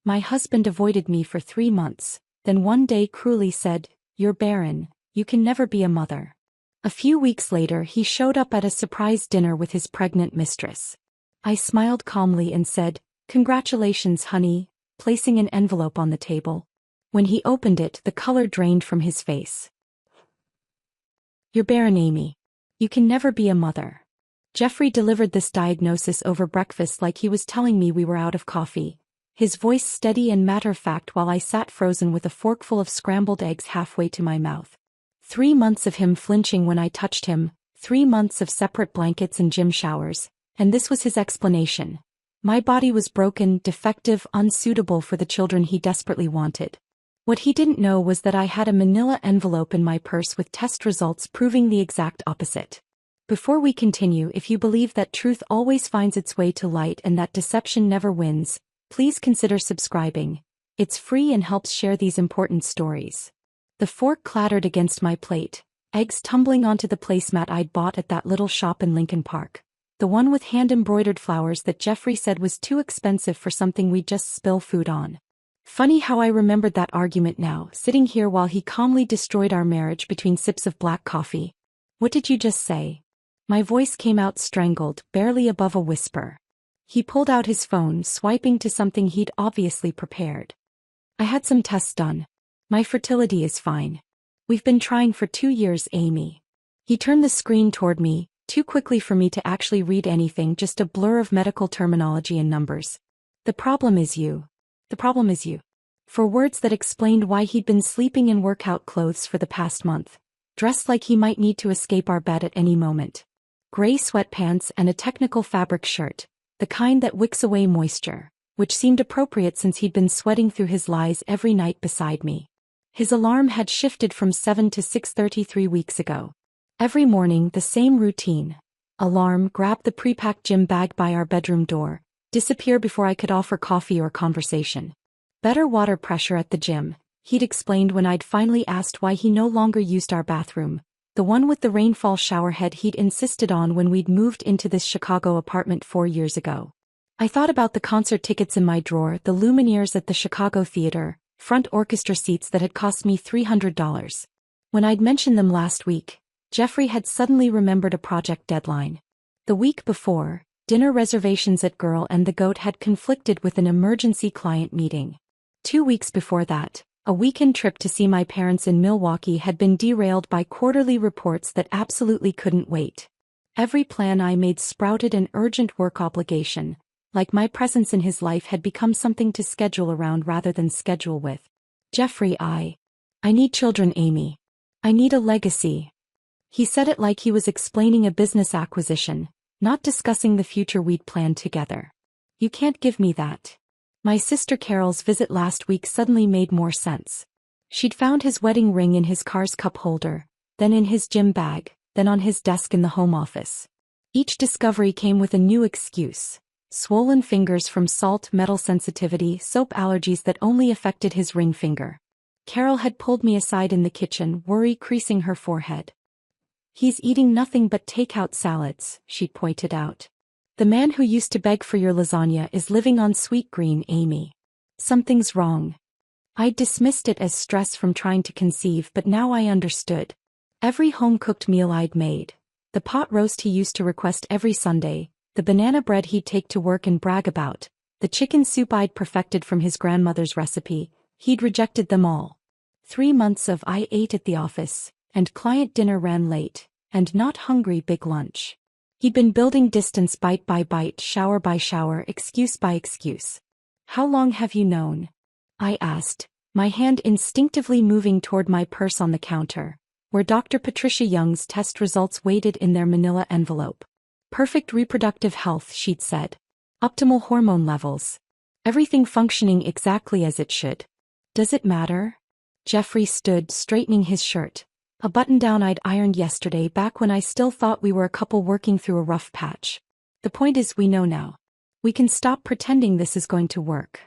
My husband avoided me for 3 months, then one day cruelly said, "You're barren, you can never be a mother." A few weeks later he showed up at a surprise dinner with his pregnant mistress. I smiled calmly and said, "Congratulations, honey," placing an envelope on the table. When he opened it, the color drained from his face. "You're barren, Amy. You can never be a mother." Jeffrey delivered this diagnosis over breakfast like he was telling me we were out of coffee, his voice steady and matter-of-fact while I sat frozen with a forkful of scrambled eggs halfway to my mouth. 3 months of him flinching when I touched him, 3 months of separate blankets and gym showers, and this was his explanation. My body was broken, defective, unsuitable for the children he desperately wanted. What he didn't know was that I had a manila envelope in my purse with test results proving the exact opposite. Before we continue, if you believe that truth always finds its way to light and that deception never wins, please consider subscribing. It's free and helps share these important stories. The fork clattered against my plate, eggs tumbling onto the placemat I'd bought at that little shop in Lincoln Park. The one with hand-embroidered flowers that Jeffrey said was too expensive for something we'd just spill food on. Funny how I remembered that argument now, sitting here while he calmly destroyed our marriage between sips of black coffee. "What did you just say?" My voice came out strangled, barely above a whisper. He pulled out his phone, swiping to something he'd obviously prepared. "I had some tests done. My fertility is fine. We've been trying for 2 years, Amy." He turned the screen toward me, too quickly for me to actually read anything, just a blur of medical terminology and numbers. "The problem is you. The problem is you." For words that explained why he'd been sleeping in workout clothes for the past month, dressed like he might need to escape our bed at any moment. Gray sweatpants and a technical fabric shirt, the kind that wicks away moisture, which seemed appropriate since he'd been sweating through his lies every night beside me. His alarm had shifted from 7 to 6:30 3 weeks ago. Every morning, the same routine. Alarm, grab the pre-packed gym bag by our bedroom door, disappear before I could offer coffee or conversation. Better water pressure at the gym, he'd explained when I'd finally asked why he no longer used our bathroom, the one with the rainfall showerhead he'd insisted on when we'd moved into this Chicago apartment 4 years ago. I thought about the concert tickets in my drawer, the Lumineers at the Chicago Theater, front orchestra seats that had cost me $300. When I'd mentioned them last week, Jeffrey had suddenly remembered a project deadline. The week before, dinner reservations at Girl and the Goat had conflicted with an emergency client meeting. 2 weeks before that, a weekend trip to see my parents in Milwaukee had been derailed by quarterly reports that absolutely couldn't wait. Every plan I made sprouted an urgent work obligation, like my presence in his life had become something to schedule around rather than schedule with. "Jeffrey, I need children, Amy. I need a legacy." He said it like he was explaining a business acquisition, not discussing the future we'd planned together. "You can't give me that." My sister Carol's visit last week suddenly made more sense. She'd found his wedding ring in his car's cup holder, then in his gym bag, then on his desk in the home office. Each discovery came with a new excuse. Swollen fingers from salt, metal sensitivity, soap allergies that only affected his ring finger. Carol had pulled me aside in the kitchen, worry creasing her forehead. "He's eating nothing but takeout salads," she'd pointed out. "The man who used to beg for your lasagna is living on sweet green, Amy. Something's wrong." I'd dismissed it as stress from trying to conceive, but now I understood. Every home-cooked meal I'd made, the pot roast he used to request every Sunday, the banana bread he'd take to work and brag about, the chicken soup I'd perfected from his grandmother's recipe, he'd rejected them all. 3 months of I ate at the office, and client dinner ran late, and not hungry big lunch. He'd been building distance bite by bite, shower by shower, excuse by excuse. "How long have you known?" I asked, my hand instinctively moving toward my purse on the counter, where Dr. Patricia Young's test results waited in their manila envelope. "Perfect reproductive health," she'd said. "Optimal hormone levels. Everything functioning exactly as it should." "Does it matter?" Jeffrey stood, straightening his shirt, a button-down I'd ironed yesterday back when I still thought we were a couple working through a rough patch. "The point is, we know now. We can stop pretending this is going to work."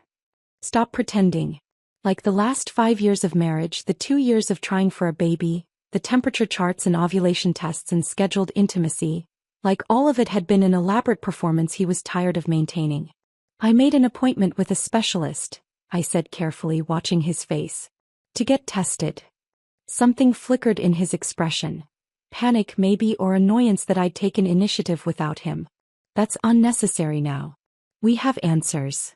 Stop pretending. Like the last 5 years of marriage, the 2 years of trying for a baby, the temperature charts and ovulation tests and scheduled intimacy, like all of it had been an elaborate performance he was tired of maintaining. I made an appointment with a specialist. I said carefully, watching his face. To get tested. Something flickered in his expression. Panic maybe, or annoyance that I'd taken initiative without him. That's unnecessary now. We have answers.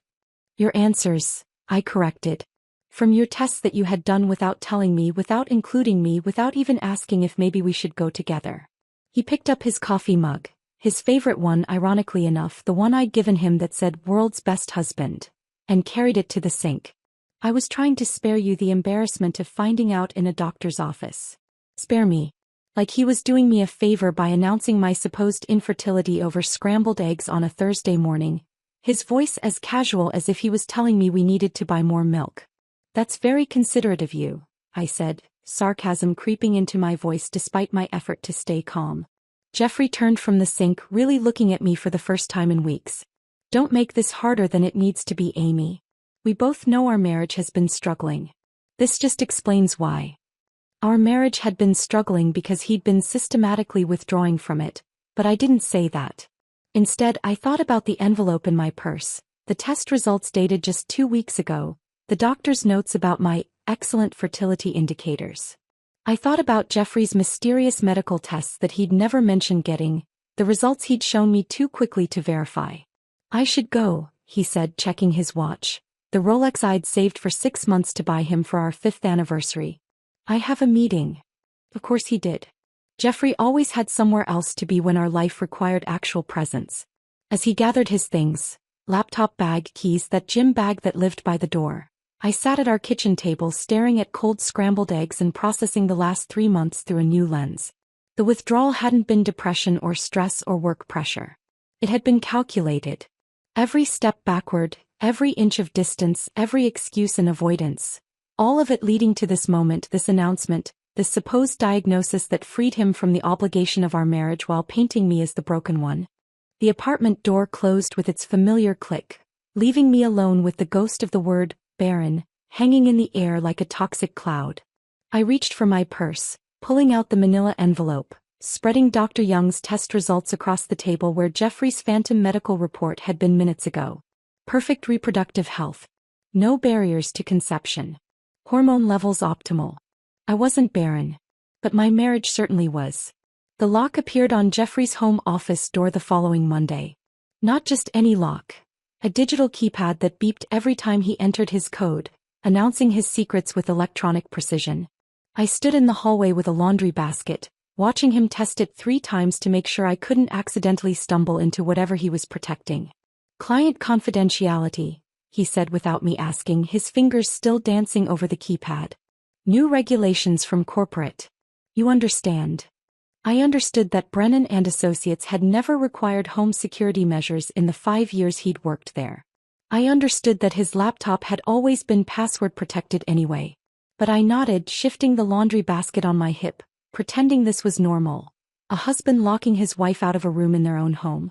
Your answers, I corrected. From your tests that you had done without telling me, without including me, without even asking if maybe we should go together. He picked up his coffee mug, his favorite one, ironically enough, the one I'd given him that said "World's Best Husband," and carried it to the sink. I was trying to spare you the embarrassment of finding out in a doctor's office. Spare me. Like he was doing me a favor by announcing my supposed infertility over scrambled eggs on a Thursday morning, his voice as casual as if he was telling me we needed to buy more milk. That's very considerate of you, I said, sarcasm creeping into my voice despite my effort to stay calm. Jeffrey turned from the sink, really looking at me for the first time in weeks. Don't make this harder than it needs to be, Amy. We both know our marriage has been struggling. This just explains why. Our marriage had been struggling because he'd been systematically withdrawing from it, but I didn't say that. Instead, I thought about the envelope in my purse, the test results dated just 2 weeks ago, the doctor's notes about my excellent fertility indicators. I thought about Jeffrey's mysterious medical tests that he'd never mentioned getting, the results he'd shown me too quickly to verify. I should go, he said, checking his watch, the Rolex I'd saved for 6 months to buy him for our 5th anniversary. I have a meeting. Of course he did. Jeffrey always had somewhere else to be when our life required actual presence. As he gathered his things, laptop bag, keys, that gym bag that lived by the door, I sat at our kitchen table staring at cold scrambled eggs and processing the last 3 months through a new lens. The withdrawal hadn't been depression or stress or work pressure. It had been calculated. Every step backward, every inch of distance, every excuse and avoidance. All of it leading to this moment, this announcement, this supposed diagnosis that freed him from the obligation of our marriage while painting me as the broken one. The apartment door closed with its familiar click, leaving me alone with the ghost of the word Barren hanging in the air like a toxic cloud. I reached for my purse, pulling out the manila envelope, spreading Dr. Young's test results across the table where Jeffrey's phantom medical report had been minutes ago. Perfect reproductive health. No barriers to conception. Hormone levels optimal. I wasn't barren. But my marriage certainly was. The lock appeared on Jeffrey's home office door the following Monday. Not just any lock. A digital keypad that beeped every time he entered his code, announcing his secrets with electronic precision. I stood in the hallway with a laundry basket, watching him test it 3 times to make sure I couldn't accidentally stumble into whatever he was protecting. Client confidentiality, he said without me asking, his fingers still dancing over the keypad. New regulations from corporate. You understand. I understood that Brennan and Associates had never required home security measures in the 5 years he'd worked there. I understood that his laptop had always been password protected anyway. But I nodded, shifting the laundry basket on my hip, pretending this was normal. A husband locking his wife out of a room in their own home.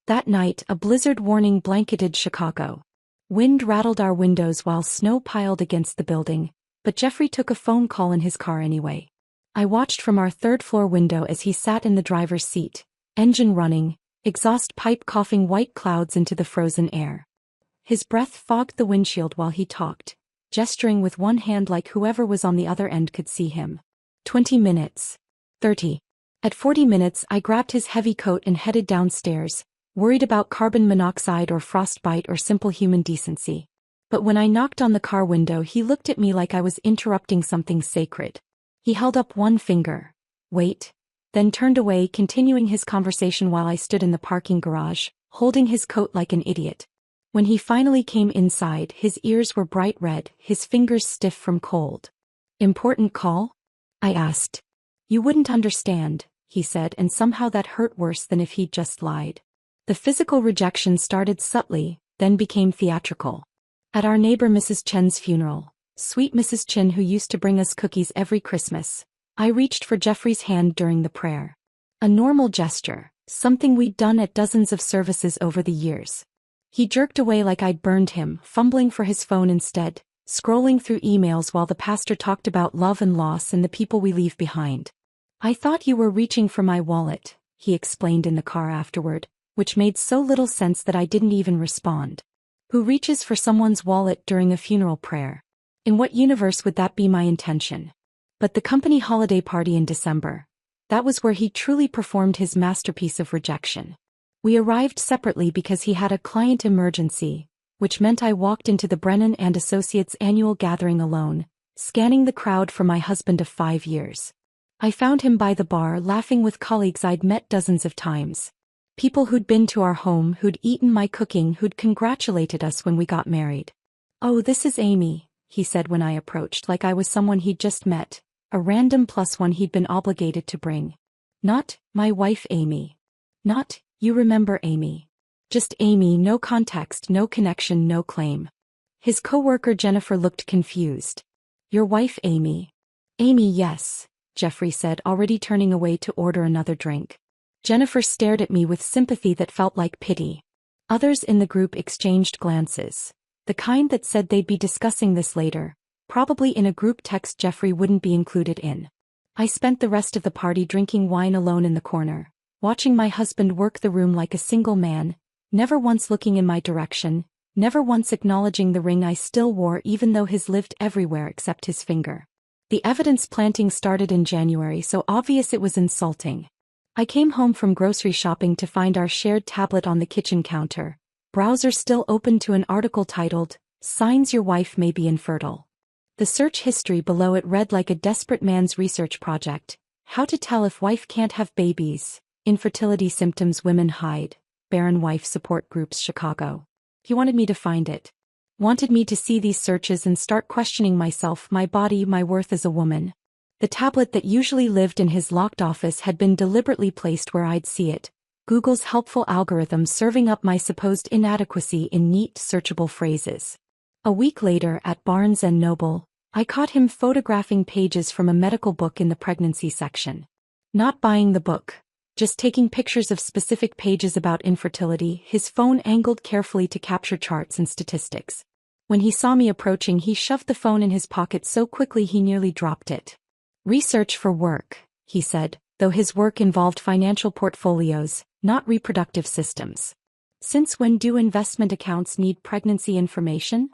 That night, a blizzard warning blanketed Chicago. Wind rattled our windows while snow piled against the building, but Jeffrey took a phone call in his car anyway. I watched from our 3rd-floor window as he sat in the driver's seat, engine running, exhaust pipe coughing white clouds into the frozen air. His breath fogged the windshield while he talked, gesturing with one hand like whoever was on the other end could see him. 20 minutes. 30. At 40 minutes, I grabbed his heavy coat and headed downstairs, worried about carbon monoxide or frostbite or simple human decency. But when I knocked on the car window, he looked at me like I was interrupting something sacred. He held up one finger. Wait. Then turned away, continuing his conversation while I stood in the parking garage, holding his coat like an idiot. When he finally came inside, his ears were bright red, his fingers stiff from cold. Important call? I asked. You wouldn't understand, he said, and somehow that hurt worse than if he'd just lied. The physical rejection started subtly, then became theatrical. At our neighbor Mrs. Chen's funeral, sweet Mrs. Chen who used to bring us cookies every Christmas, I reached for Jeffrey's hand during the prayer. A normal gesture, something we'd done at dozens of services over the years. He jerked away like I'd burned him, fumbling for his phone instead, scrolling through emails while the pastor talked about love and loss and the people we leave behind. I thought you were reaching for my wallet, he explained in the car afterward, which made so little sense that I didn't even respond. Who reaches for someone's wallet during a funeral prayer? In what universe would that be my intention? But the company holiday party in December. That was where he truly performed his masterpiece of rejection. We arrived separately because he had a client emergency, which meant I walked into the Brennan and Associates annual gathering alone, scanning the crowd for my husband of 5 years. I found him by the bar laughing with colleagues I'd met dozens of times. People who'd been to our home, who'd eaten my cooking, who'd congratulated us when we got married. "Oh, this is Amy," he said when I approached, like I was someone he'd just met, a random plus one he'd been obligated to bring. Not, "My wife Amy." Not, "You remember Amy." Just Amy, no context, no connection, no claim. His coworker Jennifer looked confused. "Your wife Amy?" "Amy, yes," Jeffrey said, already turning away to order another drink. Jennifer stared at me with sympathy that felt like pity. Others in the group exchanged glances, the kind that said they'd be discussing this later, probably in a group text Jeffrey wouldn't be included in. I spent the rest of the party drinking wine alone in the corner, watching my husband work the room like a single man, never once looking in my direction, never once acknowledging the ring I still wore even though his lived everywhere except his finger. The evidence planting started in January, so obvious it was insulting. I came home from grocery shopping to find our shared tablet on the kitchen counter, browser still open to an article titled, "Signs Your Wife May Be Infertile." The search history below it read like a desperate man's research project: how to tell if wife can't have babies, infertility symptoms women hide, Barren wife support groups Chicago. He wanted me to find it. Wanted me to see these searches and start questioning myself, my body, my worth as a woman. The tablet that usually lived in his locked office had been deliberately placed where I'd see it, Google's helpful algorithm serving up my supposed inadequacy in neat, searchable phrases. A week later at Barnes & Noble, I caught him photographing pages from a medical book in the pregnancy section. Not buying the book, just taking pictures of specific pages about infertility, his phone angled carefully to capture charts and statistics. When he saw me approaching, he shoved the phone in his pocket so quickly he nearly dropped it. "Research for work," he said, though his work involved financial portfolios, not reproductive systems. "Since when do investment accounts need pregnancy information?"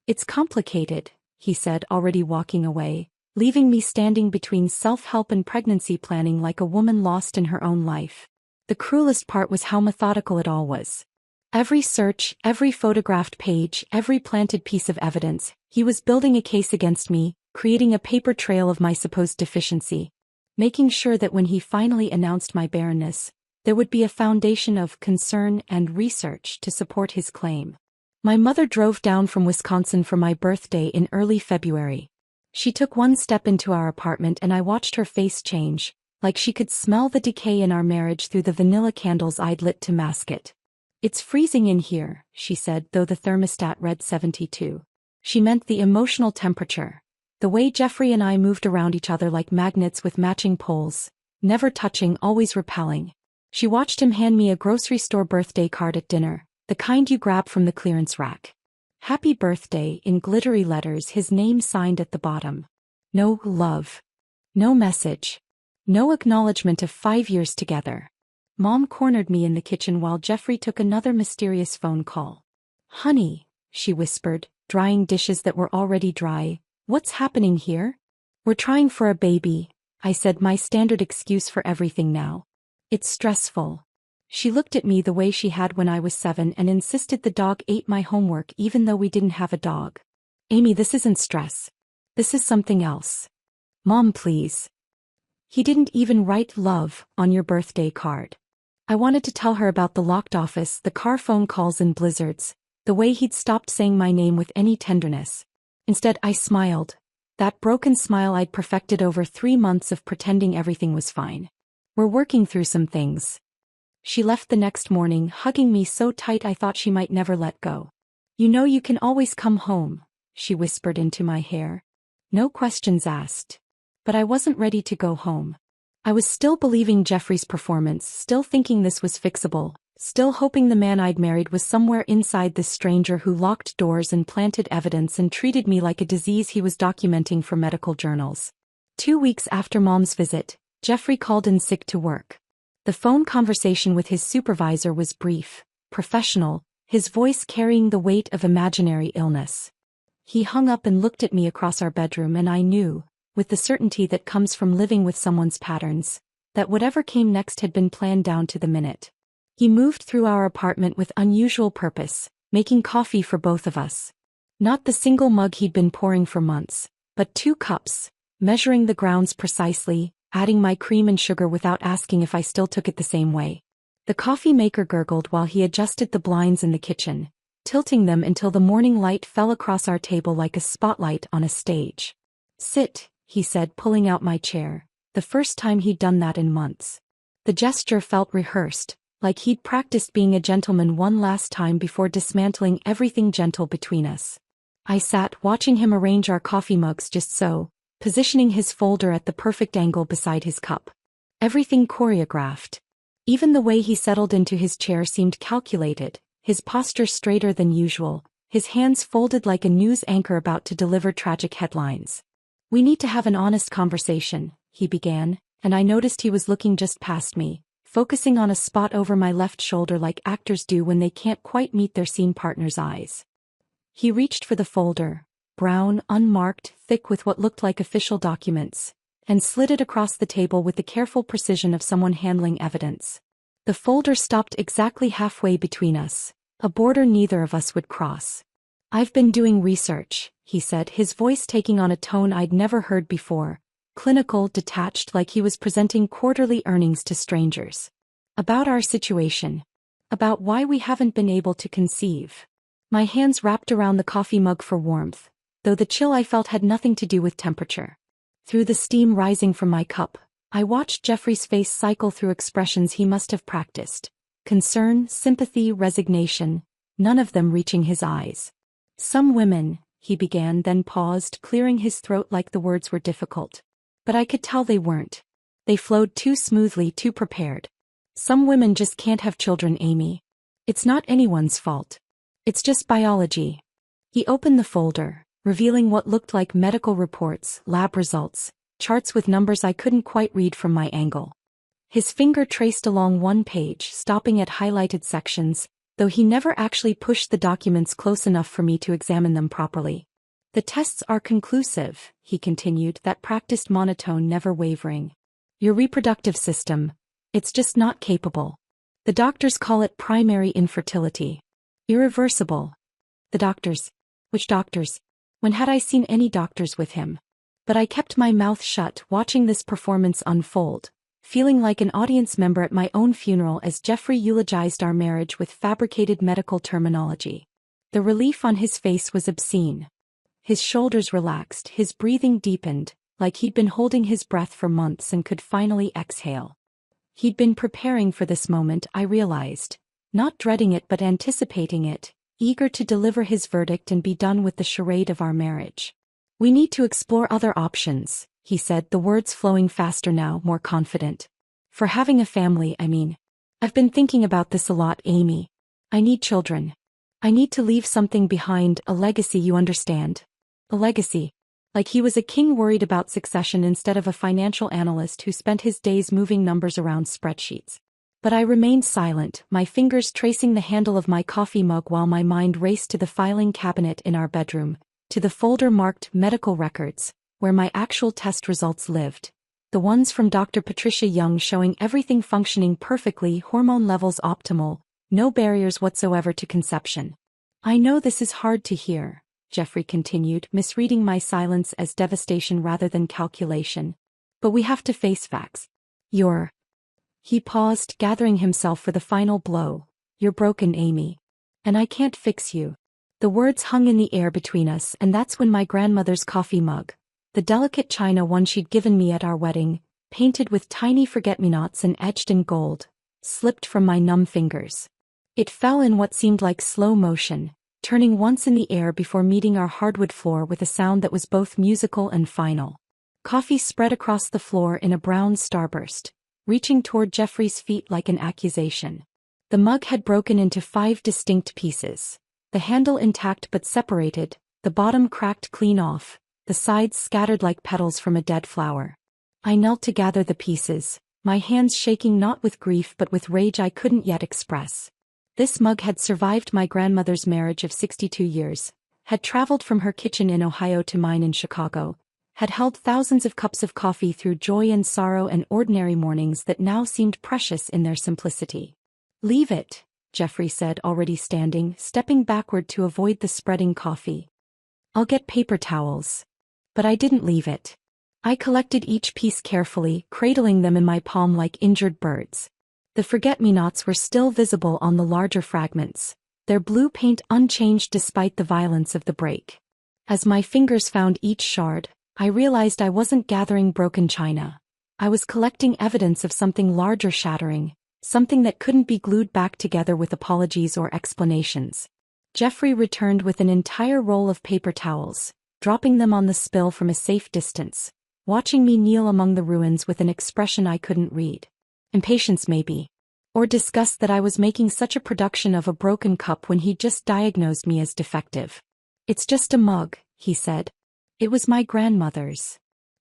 "It's complicated," he said, already walking away, leaving me standing between self-help and pregnancy planning like a woman lost in her own life. The cruelest part was how methodical it all was. Every search, every photographed page, every planted piece of evidence, he was building a case against me, creating a paper trail of my supposed deficiency, making sure that when he finally announced my barrenness, there would be a foundation of concern and research to support his claim. My mother drove down from Wisconsin for my birthday in early February. She took one step into our apartment and I watched her face change, like she could smell the decay in our marriage through the vanilla candles I'd lit to mask it. "It's freezing in here," she said, though the thermostat read 72. She meant the emotional temperature. The way Jeffrey and I moved around each other like magnets with matching poles, never touching, always repelling. She watched him hand me a grocery store birthday card at dinner, the kind you grab from the clearance rack. "Happy birthday" in glittery letters, his name signed at the bottom. No love. No message. No acknowledgement of 5 years together. Mom cornered me in the kitchen while Jeffrey took another mysterious phone call. "Honey," she whispered, drying dishes that were already dry, "what's happening here?" "We're trying for a baby," I said, my standard excuse for everything now. "It's stressful." She looked at me the way she had when I was 7 and insisted the dog ate my homework even though we didn't have a dog. "Amy, this isn't stress. This is something else. Mom, please." "He didn't even write love on your birthday card." I wanted to tell her about the locked office, the car phone calls and blizzards, the way he'd stopped saying my name with any tenderness. Instead, I smiled. That broken smile I'd perfected over 3 months of pretending everything was fine. "We're working through some things." She left the next morning, hugging me so tight I thought she might never let go. "You know you can always come home," she whispered into my hair. No questions asked. But I wasn't ready to go home. I was still believing Jeffrey's performance, still thinking this was fixable, still hoping the man I'd married was somewhere inside this stranger who locked doors and planted evidence and treated me like a disease he was documenting for medical journals. 2 weeks after Mom's visit, Jeffrey called in sick to work. The phone conversation with his supervisor was brief, professional, his voice carrying the weight of imaginary illness. He hung up and looked at me across our bedroom, and I knew, with the certainty that comes from living with someone's patterns, that whatever came next had been planned down to the minute. He moved through our apartment with unusual purpose, making coffee for both of us. Not the single mug he'd been pouring for months, but 2 cups, measuring the grounds precisely, adding my cream and sugar without asking if I still took it the same way. The coffee maker gurgled while he adjusted the blinds in the kitchen, tilting them until the morning light fell across our table like a spotlight on a stage. "Sit," he said, pulling out my chair, the first time he'd done that in months. The gesture felt rehearsed, like he'd practiced being a gentleman one last time before dismantling everything gentle between us. I sat watching him arrange our coffee mugs just so, positioning his folder at the perfect angle beside his cup. Everything choreographed. Even the way he settled into his chair seemed calculated, his posture straighter than usual, his hands folded like a news anchor about to deliver tragic headlines. "We need to have an honest conversation," he began, and I noticed he was looking just past me, focusing on a spot over my left shoulder like actors do when they can't quite meet their scene partner's eyes. He reached for the folder, brown, unmarked, thick with what looked like official documents, and slid it across the table with the careful precision of someone handling evidence. The folder stopped exactly halfway between us, a border neither of us would cross. "I've been doing research," he said, his voice taking on a tone I'd never heard before, clinical, detached, like he was presenting quarterly earnings to strangers. "About our situation. About why we haven't been able to conceive." My hands wrapped around the coffee mug for warmth, though the chill I felt had nothing to do with temperature. Through the steam rising from my cup, I watched Jeffrey's face cycle through expressions he must have practiced. Concern, sympathy, resignation, none of them reaching his eyes. "Some women," he began, then paused, clearing his throat like the words were difficult. But I could tell they weren't. They flowed too smoothly, too prepared. "Some women just can't have children, Amy. It's not anyone's fault. It's just biology." He opened the folder, revealing what looked like medical reports, lab results, charts with numbers I couldn't quite read from my angle. His finger traced along one page, stopping at highlighted sections, though he never actually pushed the documents close enough for me to examine them properly. "The tests are conclusive," he continued, that practiced monotone never wavering. "Your reproductive system, it's just not capable. The doctors call it primary infertility. Irreversible." The doctors. Which doctors? When had I seen any doctors with him? But I kept my mouth shut, watching this performance unfold, feeling like an audience member at my own funeral as Jeffrey eulogized our marriage with fabricated medical terminology. The relief on his face was obscene. His shoulders relaxed, his breathing deepened, like he'd been holding his breath for months and could finally exhale. He'd been preparing for this moment, I realized, not dreading it but anticipating it, eager to deliver his verdict and be done with the charade of our marriage. "We need to explore other options," he said, the words flowing faster now, more confident. "For having a family, I mean. I've been thinking about this a lot, Amy. I need children. I need to leave something behind, a legacy, you understand. A legacy." Like he was a king worried about succession instead of a financial analyst who spent his days moving numbers around spreadsheets. But I remained silent, my fingers tracing the handle of my coffee mug while my mind raced to the filing cabinet in our bedroom, to the folder marked medical records, where my actual test results lived. The ones from Dr. Patricia Young showing everything functioning perfectly, hormone levels optimal, no barriers whatsoever to conception. "I know this is hard to hear," Jeffrey continued, misreading my silence as devastation rather than calculation. "But we have to face facts. You're..." He paused, gathering himself for the final blow. "You're broken, Amy. And I can't fix you." The words hung in the air between us, and that's when my grandmother's coffee mug, the delicate china one she'd given me at our wedding, painted with tiny forget-me-nots and etched in gold, slipped from my numb fingers. It fell in what seemed like slow motion, turning once in the air before meeting our hardwood floor with a sound that was both musical and final. Coffee spread across the floor in a brown starburst, reaching toward Jeffrey's feet like an accusation. The mug had broken into 5 distinct pieces, the handle intact but separated, the bottom cracked clean off, the sides scattered like petals from a dead flower. I knelt to gather the pieces, my hands shaking not with grief but with rage I couldn't yet express. This mug had survived my grandmother's marriage of 62 years, had traveled from her kitchen in Ohio to mine in Chicago, had held thousands of cups of coffee through joy and sorrow and ordinary mornings that now seemed precious in their simplicity. "Leave it," Jeffrey said, already standing, stepping backward to avoid the spreading coffee. "I'll get paper towels." But I didn't leave it. I collected each piece carefully, cradling them in my palm like injured birds. The forget-me-nots were still visible on the larger fragments, their blue paint unchanged despite the violence of the break. As my fingers found each shard, I realized I wasn't gathering broken china. I was collecting evidence of something larger shattering, something that couldn't be glued back together with apologies or explanations. Jeffrey returned with an entire roll of paper towels, dropping them on the spill from a safe distance, watching me kneel among the ruins with an expression I couldn't read. Impatience maybe. Or disgust that I was making such a production of a broken cup when he'd just diagnosed me as defective. "It's just a mug," he said. "It was my grandmother's.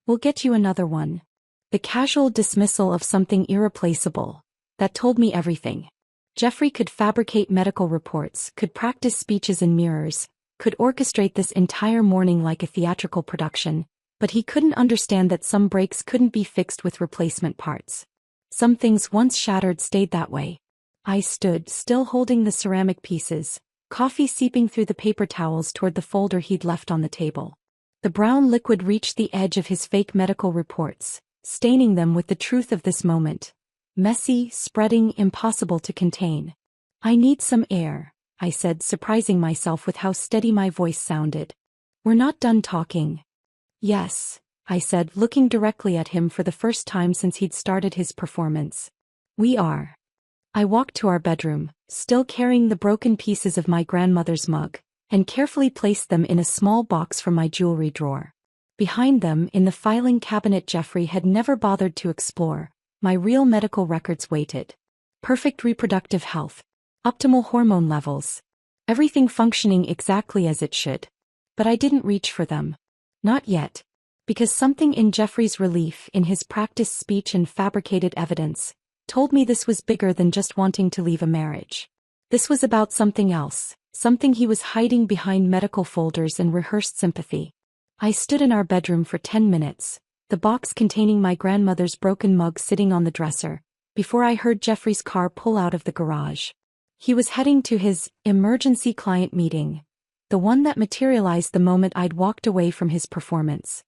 We'll get you another one." The casual dismissal of something irreplaceable. That told me everything. Jeffrey could fabricate medical reports, could practice speeches in mirrors, could orchestrate this entire morning like a theatrical production, but he couldn't understand that some breaks couldn't be fixed with replacement parts. Some things once shattered stayed that way. I stood, still holding the ceramic pieces, coffee seeping through the paper towels toward the folder he'd left on the table. The brown liquid reached the edge of his fake medical reports, staining them with the truth of this moment. Messy, spreading, impossible to contain. "I need some air," I said, surprising myself with how steady my voice sounded. "We're not done talking." "Yes," I said, looking directly at him for the first time since he'd started his performance. "We are." I walked to our bedroom, still carrying the broken pieces of my grandmother's mug, and carefully placed them in a small box from my jewelry drawer. Behind them, in the filing cabinet Jeffrey had never bothered to explore, my real medical records waited. Perfect reproductive health. Optimal hormone levels. Everything functioning exactly as it should. But I didn't reach for them. Not yet. Because something in Jeffrey's relief, in his practiced speech and fabricated evidence, told me this was bigger than just wanting to leave a marriage. This was about something else, something he was hiding behind medical folders and rehearsed sympathy. I stood in our bedroom for 10 minutes, the box containing my grandmother's broken mug sitting on the dresser, before I heard Jeffrey's car pull out of the garage. He was heading to his emergency client meeting, the one that materialized the moment I'd walked away from his performance.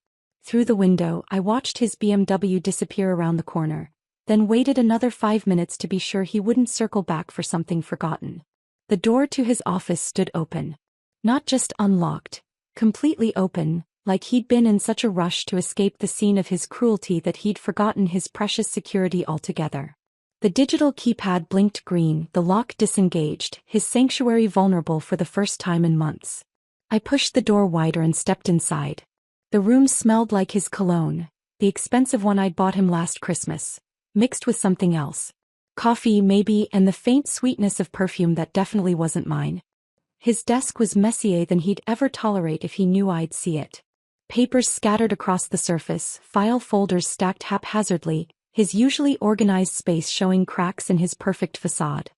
Through the window, I watched his BMW disappear around the corner, then waited another 5 minutes to be sure he wouldn't circle back for something forgotten. The door to his office stood open. Not just unlocked, completely open, like he'd been in such a rush to escape the scene of his cruelty that he'd forgotten his precious security altogether. The digital keypad blinked green, the lock disengaged, his sanctuary vulnerable for the first time in months. I pushed the door wider and stepped inside. The room smelled like his cologne, the expensive one I'd bought him last Christmas, mixed with something else. Coffee, maybe, and the faint sweetness of perfume that definitely wasn't mine. His desk was messier than he'd ever tolerate if he knew I'd see it. Papers scattered across the surface, file folders stacked haphazardly, his usually organized space showing cracks in his perfect facade.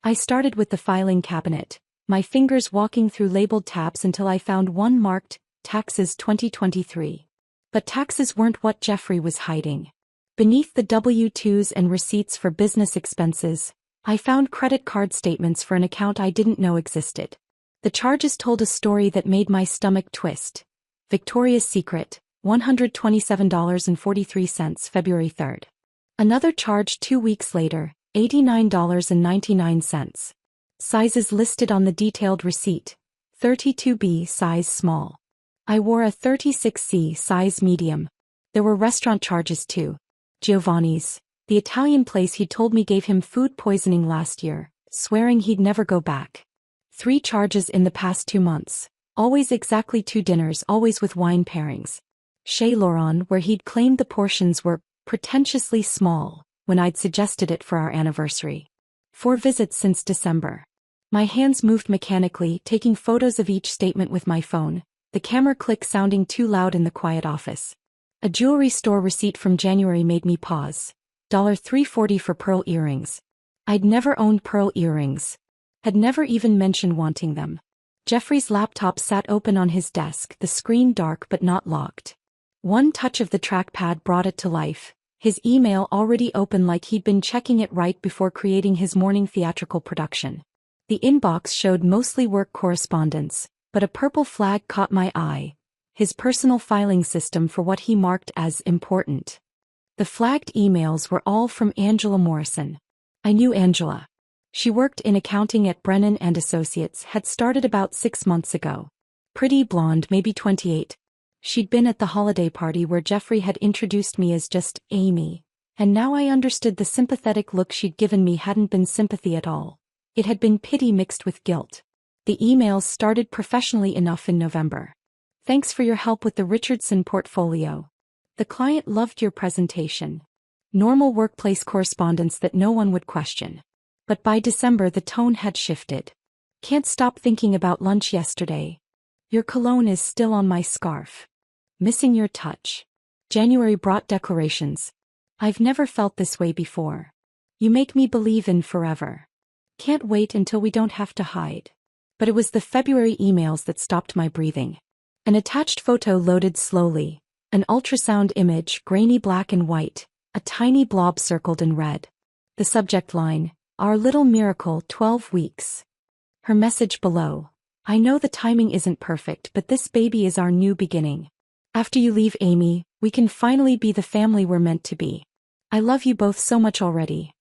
I started with the filing cabinet, my fingers walking through labeled tabs until I found one marked, Taxes 2023. But taxes weren't what Jeffrey was hiding. Beneath the W-2s and receipts for business expenses, I found credit card statements for an account I didn't know existed. The charges told a story that made my stomach twist. Victoria's Secret, $127.43, February 3rd. Another charge 2 weeks later, $89.99. Sizes listed on the detailed receipt, 32B size small. I wore a 36C size medium. There were restaurant charges too. Giovanni's, the Italian place he told me gave him food poisoning last year, swearing he'd never go back. 3 charges in the past 2 months. Always exactly 2 dinners, always with wine pairings. Chez Laurent, where he'd claimed the portions were pretentiously small, when I'd suggested it for our anniversary. 4 visits since December. My hands moved mechanically, taking photos of each statement with my phone, the camera click sounding too loud in the quiet office. A jewelry store receipt from January made me pause. $3.40 for pearl earrings. I'd never owned pearl earrings. Had never even mentioned wanting them. Jeffrey's laptop sat open on his desk, the screen dark but not locked. One touch of the trackpad brought it to life, his email already open like he'd been checking it right before creating his morning theatrical production. The inbox showed mostly work correspondence, but a purple flag caught my eye, his personal filing system for what he marked as important. The flagged emails were all from Angela Morrison. I knew Angela. She worked in accounting at Barren and Associates, had started about 6 months ago. Pretty blonde, maybe 28. She'd been at the holiday party where Jeffrey had introduced me as just Amy, and now I understood the sympathetic look she'd given me hadn't been sympathy at all. It had been pity mixed with guilt. The emails started professionally enough in November. Thanks for your help with the Richardson portfolio. The client loved your presentation. Normal workplace correspondence that no one would question. But by December the tone had shifted. Can't stop thinking about lunch yesterday. Your cologne is still on my scarf. Missing your touch. January brought declarations. I've never felt this way before. You make me believe in forever. Can't wait until we don't have to hide. But it was the February emails that stopped my breathing. An attached photo loaded slowly. An ultrasound image, grainy black and white, a tiny blob circled in red. The subject line, Our little miracle, 12 weeks. Her message below. I know the timing isn't perfect, but this baby is our new beginning. After you leave Amy, we can finally be the family we're meant to be. I love you both so much already.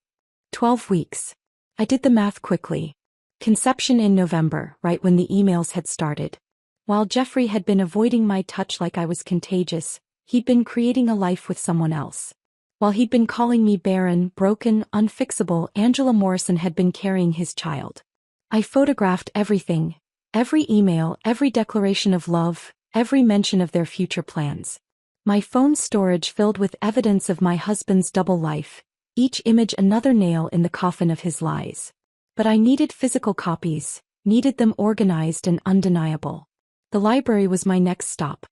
12 weeks. I did the math quickly. Conception in November, right when the emails had started. While Jeffrey had been avoiding my touch like I was contagious, he'd been creating a life with someone else. While he'd been calling me barren, broken, unfixable, Angela Morrison had been carrying his child. I photographed everything, every email, every declaration of love, every mention of their future plans. My phone storage filled with evidence of my husband's double life, each image another nail in the coffin of his lies. But I needed physical copies, needed them organized and undeniable. The library was my next stop.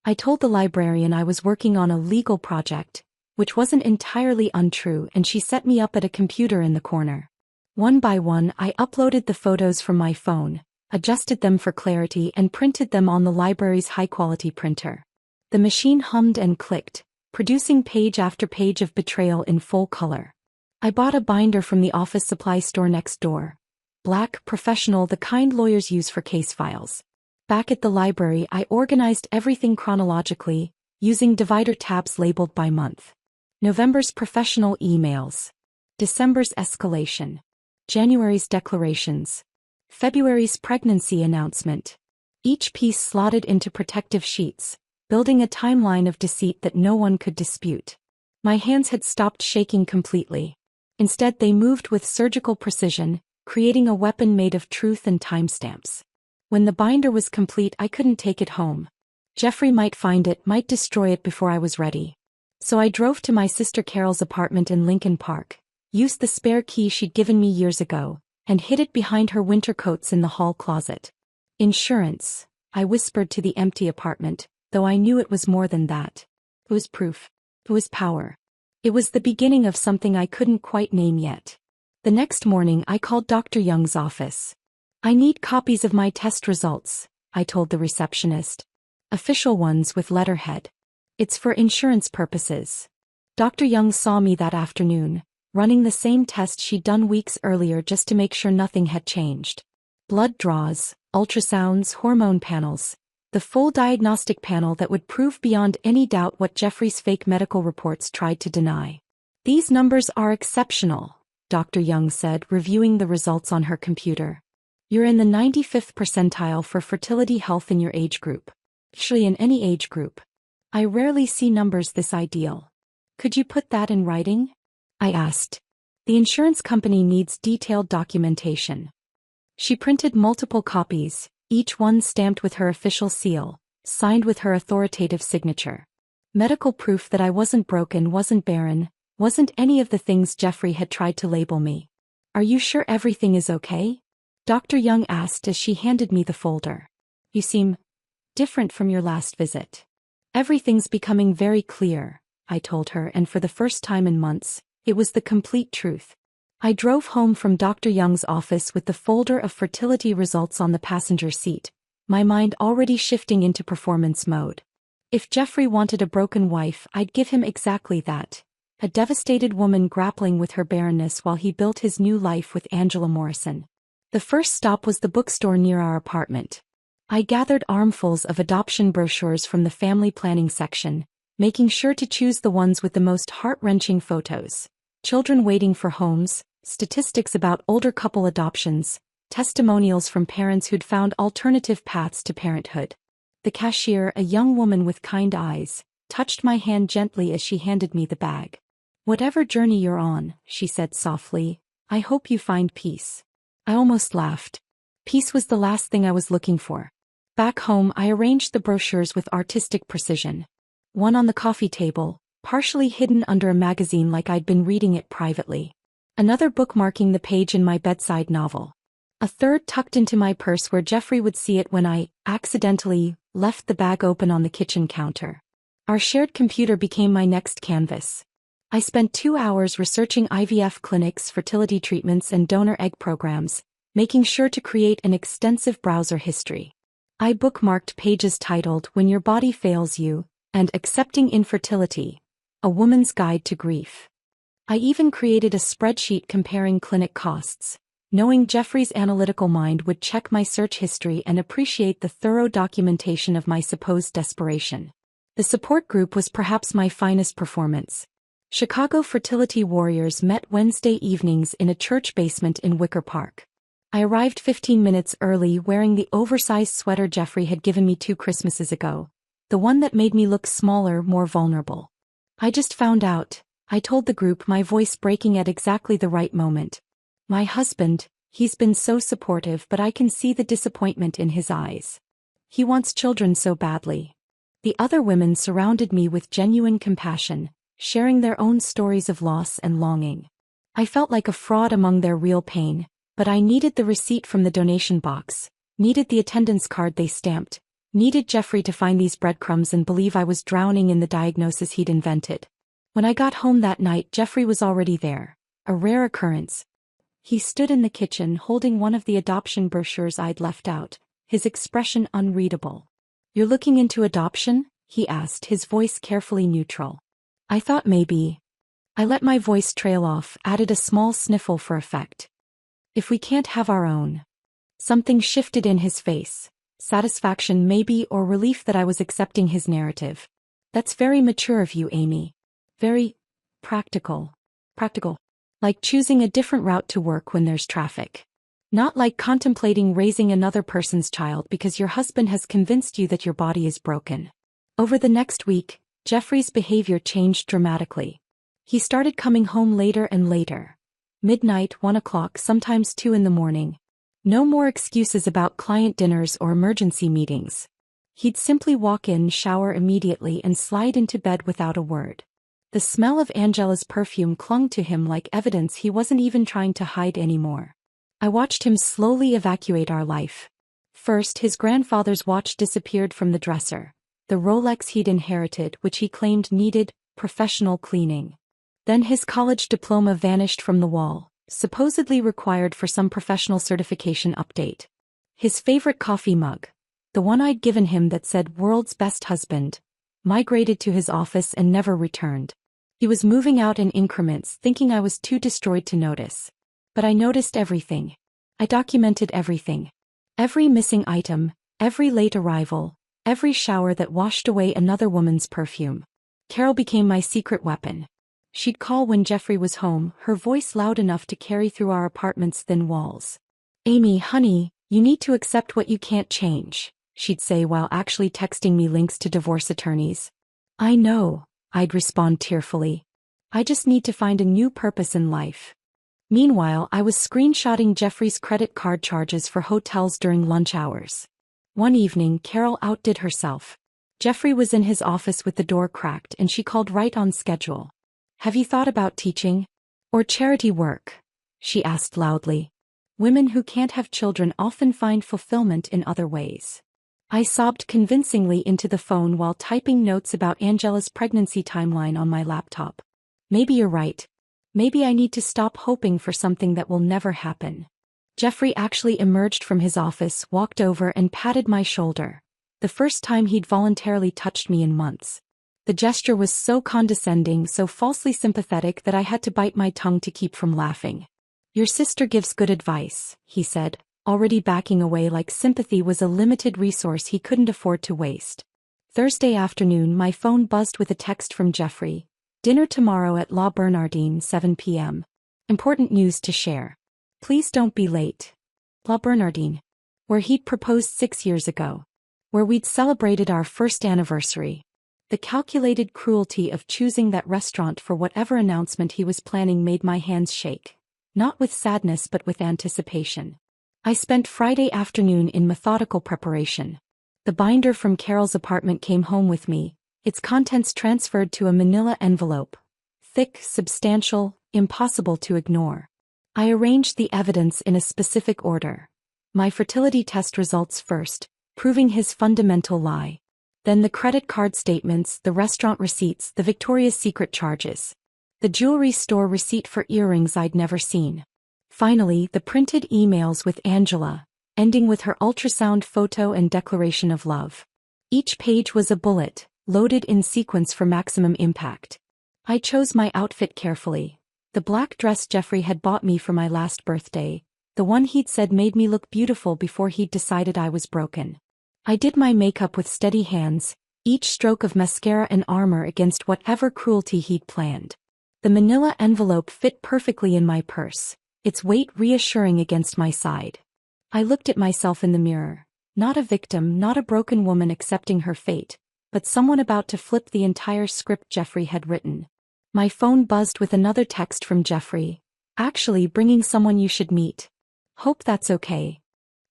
I told the librarian I was working on a legal project, which wasn't entirely untrue, and she set me up at a computer in the corner. One by one I uploaded the photos from my phone, adjusted them for clarity and printed them on the library's high-quality printer. The machine hummed and clicked, producing page after page of betrayal in full color. I bought a binder from the office supply store next door. Black, professional, the kind lawyers use for case files. Back at the library I organized everything chronologically, using divider tabs labeled by month. November's professional emails. December's escalation. January's declarations. February's pregnancy announcement. Each piece slotted into protective sheets, building a timeline of deceit that no one could dispute. My hands had stopped shaking completely. Instead they moved with surgical precision, creating a weapon made of truth and timestamps. When the binder was complete I couldn't take it home. Jeffrey might find it, might destroy it before I was ready. So I drove to my sister Carol's apartment in Lincoln Park, used the spare key she'd given me years ago, and hid it behind her winter coats in the hall closet. Insurance, I whispered to the empty apartment, though I knew it was more than that. It was proof. It was power. It was the beginning of something I couldn't quite name yet. The next morning I called Dr. Young's office. I need copies of my test results, I told the receptionist. Official ones with letterhead. It's for insurance purposes. Dr. Young saw me that afternoon, running the same test she'd done weeks earlier just to make sure nothing had changed. Blood draws, ultrasounds, hormone panels, the full diagnostic panel that would prove beyond any doubt what Jeffrey's fake medical reports tried to deny. These numbers are exceptional, Dr. Young said, reviewing the results on her computer. You're in the 95th percentile for fertility health in your age group. Actually in any age group. I rarely see numbers this ideal. Could you put that in writing? I asked. The insurance company needs detailed documentation. She printed multiple copies, each one stamped with her official seal, signed with her authoritative signature. Medical proof that I wasn't broken, wasn't barren, wasn't any of the things Jeffrey had tried to label me. Are you sure everything is okay? Dr. Young asked as she handed me the folder. You seem different from your last visit. Everything's becoming very clear, I told her, and for the first time in months, it was the complete truth. I drove home from Dr. Young's office with the folder of fertility results on the passenger seat, my mind already shifting into performance mode. If Jeffrey wanted a broken wife, I'd give him exactly that. A devastated woman grappling with her barrenness while he built his new life with Angela Morrison. The first stop was the bookstore near our apartment. I gathered armfuls of adoption brochures from the family planning section, making sure to choose the ones with the most heart-wrenching photos. Children waiting for homes, statistics about older couple adoptions, testimonials from parents who'd found alternative paths to parenthood. The cashier, a young woman with kind eyes, touched my hand gently as she handed me the bag. "Whatever journey you're on," she said softly, "I hope you find peace." I almost laughed. Peace was the last thing I was looking for. Back home, I arranged the brochures with artistic precision. One on the coffee table, partially hidden under a magazine like I'd been reading it privately. Another bookmarking the page in my bedside novel. A third tucked into my purse where Jeffrey would see it when I, accidentally, left the bag open on the kitchen counter. Our shared computer became my next canvas. I spent 2 hours researching IVF clinics, fertility treatments, and donor egg programs, making sure to create an extensive browser history. I bookmarked pages titled "When Your Body Fails You" and "Accepting Infertility: A Woman's Guide to Grief." I even created a spreadsheet comparing clinic costs, knowing Jeffrey's analytical mind would check my search history and appreciate the thorough documentation of my supposed desperation. The support group was perhaps my finest performance. Chicago fertility warriors met Wednesday evenings in a church basement in Wicker Park. I arrived 15 minutes early wearing the oversized sweater Jeffrey had given me 2 Christmases ago, the one that made me look smaller, more vulnerable. "I just found out," I told the group, my voice breaking at exactly the right moment. "My husband, he's been so supportive, but I can see the disappointment in his eyes. He wants children so badly." The other women surrounded me with genuine compassion, sharing their own stories of loss and longing. I felt like a fraud among their real pain, but I needed the receipt from the donation box, needed the attendance card they stamped, needed Jeffrey to find these breadcrumbs and believe I was drowning in the diagnosis he'd invented. When I got home that night, Jeffrey was already there, a rare occurrence. He stood in the kitchen holding one of the adoption brochures I'd left out, his expression unreadable. "You're looking into adoption?" he asked, his voice carefully neutral. I thought maybe. I let my voice trail off, added a small sniffle for effect. "If we can't have our own." Something shifted in his face. Satisfaction maybe, or relief that I was accepting his narrative. "That's very mature of you, Amy. Very practical." Practical. Like choosing a different route to work when there's traffic. Not like contemplating raising another person's child because your husband has convinced you that your body is broken. Over the next week, Jeffrey's behavior changed dramatically. He started coming home later and later. Midnight, 1 o'clock, sometimes 2 in the morning. No more excuses about client dinners or emergency meetings. He'd simply walk in, shower immediately, and slide into bed without a word. The smell of Angela's perfume clung to him like evidence he wasn't even trying to hide anymore. I watched him slowly evacuate our life. First, his grandfather's watch disappeared from the dresser, the Rolex he'd inherited, which he claimed needed professional cleaning. Then his college diploma vanished from the wall, supposedly required for some professional certification update. His favorite coffee mug, the one I'd given him that said "World's Best Husband," migrated to his office and never returned. He was moving out in increments, thinking I was too destroyed to notice. But I noticed everything. I documented everything. Every missing item, every late arrival, every shower that washed away another woman's perfume. Carol became my secret weapon. She'd call when Jeffrey was home, her voice loud enough to carry through our apartment's thin walls. "Amy, honey, you need to accept what you can't change," she'd say while actually texting me links to divorce attorneys. "I know," I'd respond tearfully. "I just need to find a new purpose in life." Meanwhile, I was screenshotting Jeffrey's credit card charges for hotels during lunch hours. One evening, Carol outdid herself. Jeffrey was in his office with the door cracked and she called right on schedule. "Have you thought about teaching? Or charity work?" she asked loudly. Women who can't have children often find fulfillment in other ways. I sobbed convincingly into the phone while typing notes about Angela's pregnancy timeline on my laptop. "Maybe you're right. Maybe I need to stop hoping for something that will never happen. Jeffrey actually emerged from his office, walked over and patted my shoulder. The first time he'd voluntarily touched me in months. The gesture was so condescending, so falsely sympathetic that I had to bite my tongue to keep from laughing. "Your sister gives good advice," he said, already backing away like sympathy was a limited resource he couldn't afford to waste. Thursday afternoon, my phone buzzed with a text from Jeffrey. "Dinner tomorrow at La Bernardine, 7 p.m. Important news to share. Please don't be late." La Bernardine. Where he'd proposed 6 years ago. Where we'd celebrated our first anniversary. The calculated cruelty of choosing that restaurant for whatever announcement he was planning made my hands shake. Not with sadness but with anticipation. I spent Friday afternoon in methodical preparation. The binder from Carol's apartment came home with me, its contents transferred to a manila envelope. Thick, substantial, impossible to ignore. I arranged the evidence in a specific order. My fertility test results first, proving his fundamental lie. Then the credit card statements, the restaurant receipts, the Victoria's Secret charges. The jewelry store receipt for earrings I'd never seen. Finally, the printed emails with Angela, ending with her ultrasound photo and declaration of love. Each page was a bullet, loaded in sequence for maximum impact. I chose my outfit carefully. The black dress Jeffrey had bought me for my last birthday, the one he'd said made me look beautiful before he'd decided I was broken. I did my makeup with steady hands, each stroke of mascara and armor against whatever cruelty he'd planned. The manila envelope fit perfectly in my purse, its weight reassuring against my side. I looked at myself in the mirror, not a victim, not a broken woman accepting her fate, but someone about to flip the entire script Jeffrey had written. My phone buzzed with another text from Jeffrey. "Actually bringing someone you should meet. Hope that's okay."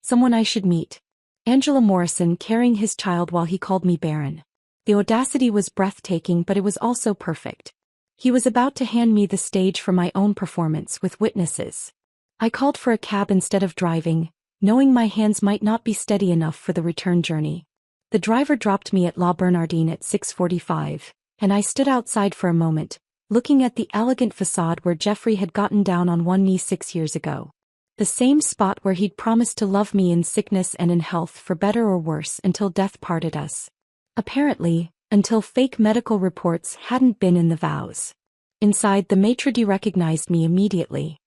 Someone I should meet. Angela Morrison carrying his child while he called me Barren. The audacity was breathtaking, but it was also perfect. He was about to hand me the stage for my own performance with witnesses. I called for a cab instead of driving, knowing my hands might not be steady enough for the return journey. The driver dropped me at La Bernardine at 6:45, and I stood outside for a moment, looking at the elegant facade where Jeffrey had gotten down on one knee 6 years ago. The same spot where he'd promised to love me in sickness and in health, for better or worse, until death parted us. Apparently, until fake medical reports hadn't been in the vows. Inside, the maitre d' recognized me immediately.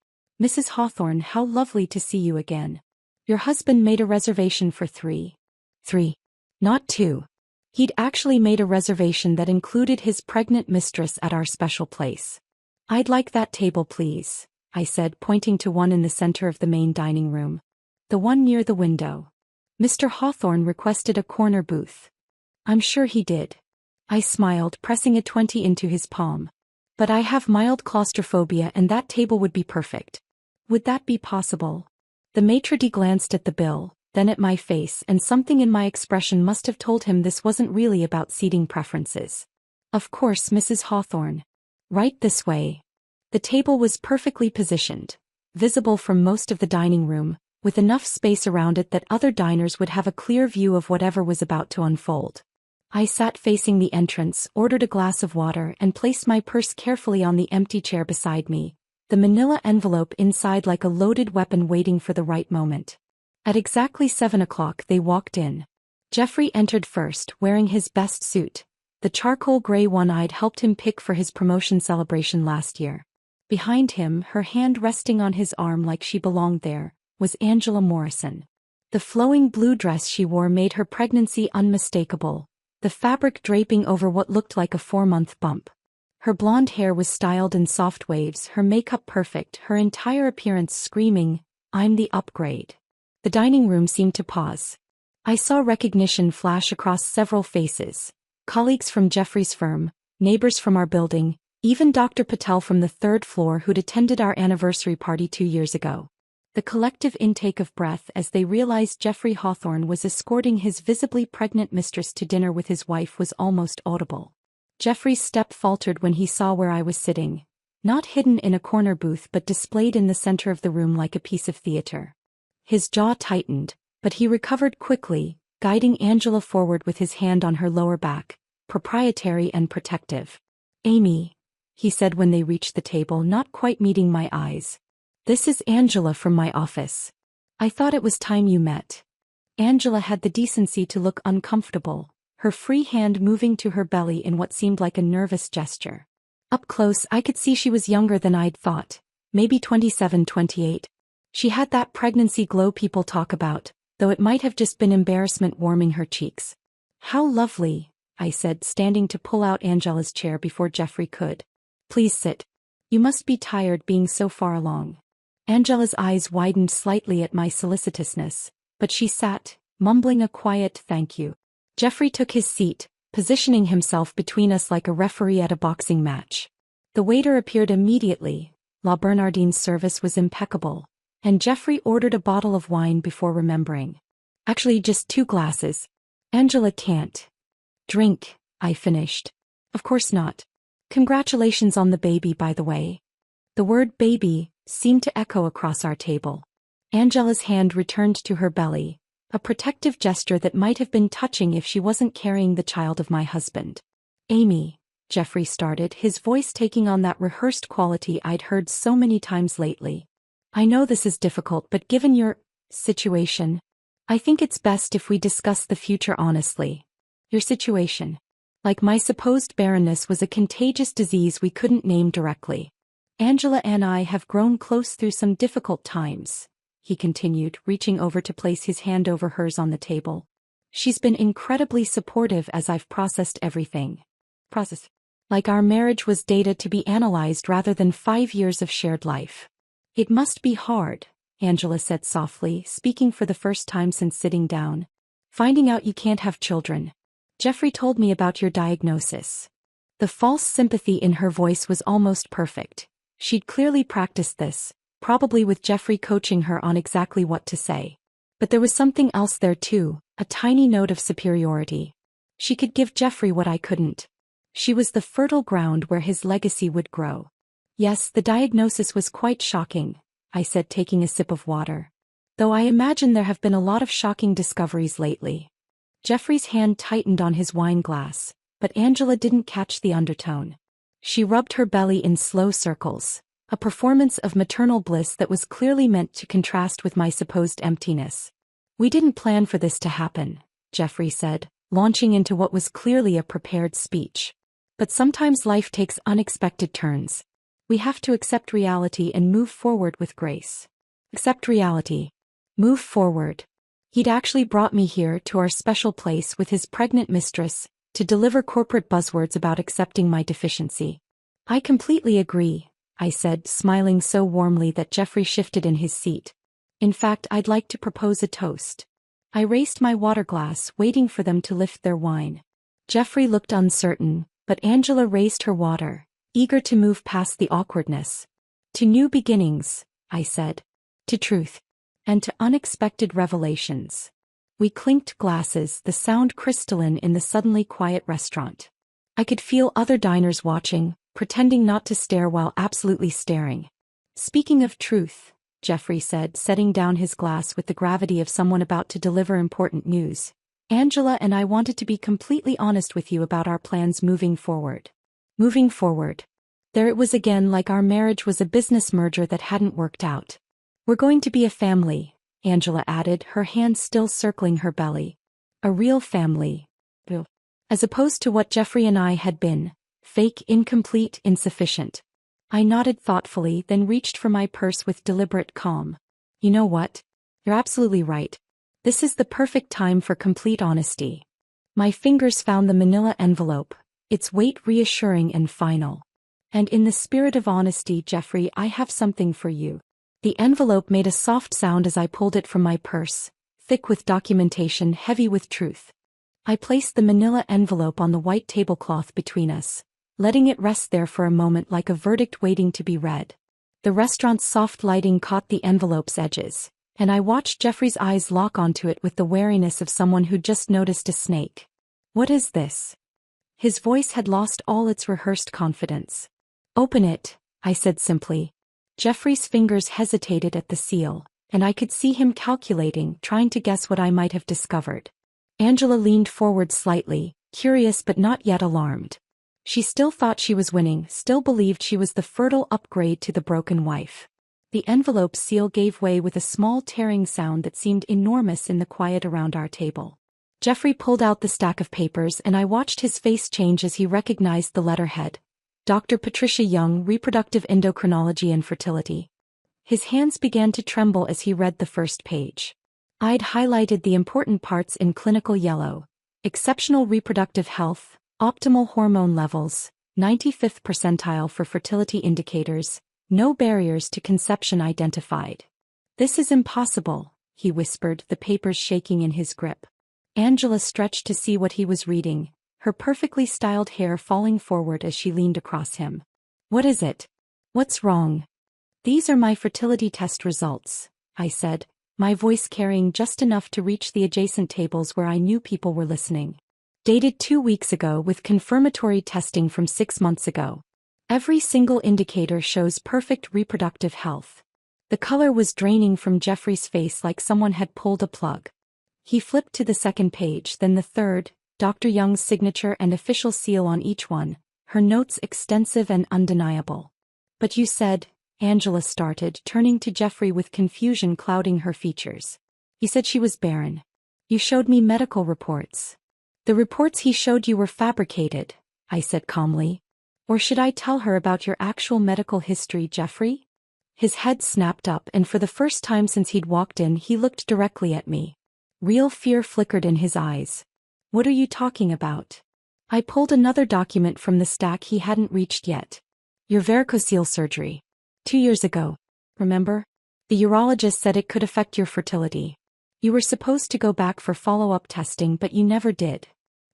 "Mrs. Hawthorne, how lovely to see you again. Your husband made a reservation for 3. Not 2. He'd actually made a reservation that included his pregnant mistress at our special place. "I'd like that table, please," I said, pointing to one in the center of the main dining room. "The one near the window." "Mr. Hawthorne requested a corner booth." "I'm sure he did." I smiled, pressing a 20 into his palm. "But I have mild claustrophobia and that table would be perfect." "Would that be possible?" The maitre d' glanced at the bill, then at my face, and something in my expression must have told him this wasn't really about seating preferences. "Of course, Mrs. Hawthorne. Right this way." The table was perfectly positioned, visible from most of the dining room, with enough space around it that other diners would have a clear view of whatever was about to unfold. I sat facing the entrance, ordered a glass of water, and placed my purse carefully on the empty chair beside me, the manila envelope inside like a loaded weapon waiting for the right moment. At exactly 7 o'clock they walked in. Jeffrey entered first, wearing his best suit. The charcoal gray one I'd helped him pick for his promotion celebration last year. Behind him, her hand resting on his arm like she belonged there, was Angela Morrison. The flowing blue dress she wore made her pregnancy unmistakable, the fabric draping over what looked like a 4-month bump. Her blonde hair was styled in soft waves, her makeup perfect, her entire appearance screaming, "I'm the upgrade." The dining room seemed to pause. I saw recognition flash across several faces. Colleagues from Jeffrey's firm, neighbors from our building, even Dr. Patel from the 3rd floor who'd attended our anniversary party 2 years ago. The collective intake of breath as they realized Jeffrey Hawthorne was escorting his visibly pregnant mistress to dinner with his wife was almost audible. Jeffrey's step faltered when he saw where I was sitting, not hidden in a corner booth but displayed in the center of the room like a piece of theater. His jaw tightened, but he recovered quickly, guiding Angela forward with his hand on her lower back, proprietary and protective. "Amy." he said when they reached the table, not quite meeting my eyes. "This is Angela from my office. I thought it was time you met." Angela had the decency to look uncomfortable, her free hand moving to her belly in what seemed like a nervous gesture. Up close, I could see she was younger than I'd thought, maybe 27, 28. She had that pregnancy glow people talk about, though it might have just been embarrassment warming her cheeks. "How lovely," I said, standing to pull out Angela's chair before Jeffrey could. "Please sit. You must be tired being so far along." Angela's eyes widened slightly at my solicitousness, but she sat, mumbling a quiet thank you. Jeffrey took his seat, positioning himself between us like a referee at a boxing match. The waiter appeared immediately. La Bernardine's service was impeccable, and Jeffrey ordered a bottle of wine before remembering. "Actually, just 2 glasses. Angela can't drink," I finished. "Of course not. Congratulations on the baby, by the way." The word baby seemed to echo across our table. Angela's hand returned to her belly, a protective gesture that might have been touching if she wasn't carrying the child of my husband. "Amy," Jeffrey started, his voice taking on that rehearsed quality I'd heard so many times lately. "I know this is difficult, but given your situation, I think it's best if we discuss the future honestly. Your situation, like my supposed barrenness, was a contagious disease we couldn't name directly. Angela and I have grown close through some difficult times," he continued, reaching over to place his hand over hers on the table. "She's been incredibly supportive as I've processed everything. Like our marriage was data to be analyzed rather than 5 years of shared life." "It must be hard," Angela said softly, speaking for the first time since sitting down. "Finding out you can't have children. Jeffrey told me about your diagnosis." The false sympathy in her voice was almost perfect. She'd clearly practiced this, probably with Jeffrey coaching her on exactly what to say. But there was something else there too, a tiny note of superiority. She could give Jeffrey what I couldn't. She was the fertile ground where his legacy would grow. "Yes, the diagnosis was quite shocking," I said, taking a sip of water. "Though I imagine there have been a lot of shocking discoveries lately." Jeffrey's hand tightened on his wine glass, but Angela didn't catch the undertone. She rubbed her belly in slow circles, a performance of maternal bliss that was clearly meant to contrast with my supposed emptiness. "We didn't plan for this to happen," Jeffrey said, launching into what was clearly a prepared speech. "But sometimes life takes unexpected turns. We have to accept reality and move forward with grace." Accept reality. Move forward. He'd actually brought me here to our special place with his pregnant mistress to deliver corporate buzzwords about accepting my deficiency. "I completely agree," I said, smiling so warmly that Jeffrey shifted in his seat. "In fact, I'd like to propose a toast." I raised my water glass, waiting for them to lift their wine. Jeffrey looked uncertain, but Angela raised her water, eager to move past the awkwardness. "To new beginnings," I said. "To truth. And to unexpected revelations." We clinked glasses, the sound crystalline in the suddenly quiet restaurant. I could feel other diners watching, pretending not to stare while absolutely staring. "Speaking of truth," Jeffrey said, setting down his glass with the gravity of someone about to deliver important news, "Angela and I wanted to be completely honest with you about our plans moving forward." Moving forward. There it was again, like our marriage was a business merger that hadn't worked out. "We're going to be a family," Angela added, her hand still circling her belly. "A real family. As opposed to what Jeffrey and I had been. Fake, incomplete, insufficient." I nodded thoughtfully, then reached for my purse with deliberate calm. "You know what? You're absolutely right. This is the perfect time for complete honesty." My fingers found the manila envelope, its weight reassuring and final. "And in the spirit of honesty, Jeffrey, I have something for you." The envelope made a soft sound as I pulled it from my purse, thick with documentation, heavy with truth. I placed the manila envelope on the white tablecloth between us, letting it rest there for a moment like a verdict waiting to be read. The restaurant's soft lighting caught the envelope's edges, and I watched Jeffrey's eyes lock onto it with the wariness of someone who'd just noticed a snake. "What is this?" His voice had lost all its rehearsed confidence. "Open it," I said simply. Jeffrey's fingers hesitated at the seal, and I could see him calculating, trying to guess what I might have discovered. Angela leaned forward slightly, curious but not yet alarmed. She still thought she was winning, still believed she was the fertile upgrade to the broken wife. The envelope seal gave way with a small tearing sound that seemed enormous in the quiet around our table. Jeffrey pulled out the stack of papers and I watched his face change as he recognized the letterhead. Dr. Patricia Young, Reproductive Endocrinology and Fertility. His hands began to tremble as he read the first page. I'd highlighted the important parts in clinical yellow. Exceptional reproductive health, optimal hormone levels, 95th percentile for fertility indicators, no barriers to conception identified. This is impossible, he whispered, the papers shaking in his grip. Angela stretched to see what he was reading, her perfectly styled hair falling forward as she leaned across him. What is it? What's wrong? These are my fertility test results, I said, my voice carrying just enough to reach the adjacent tables where I knew people were listening. Dated 2 weeks ago with confirmatory testing from 6 months ago. Every single indicator shows perfect reproductive health. The color was draining from Jeffrey's face like someone had pulled a plug. He flipped to the second page, then the third, Dr. Young's signature and official seal on each one, her notes extensive and undeniable. But you said, Angela started, turning to Jeffrey with confusion clouding her features. You said she was barren. You showed me medical reports. The reports he showed you were fabricated, I said calmly. Or should I tell her about your actual medical history, Jeffrey? His head snapped up and for the first time since he'd walked in he looked directly at me. Real fear flickered in his eyes. What are you talking about? I pulled another document from the stack he hadn't reached yet. Your varicocele surgery. 2 years ago. Remember? The urologist said it could affect your fertility. You were supposed to go back for follow-up testing but you never did.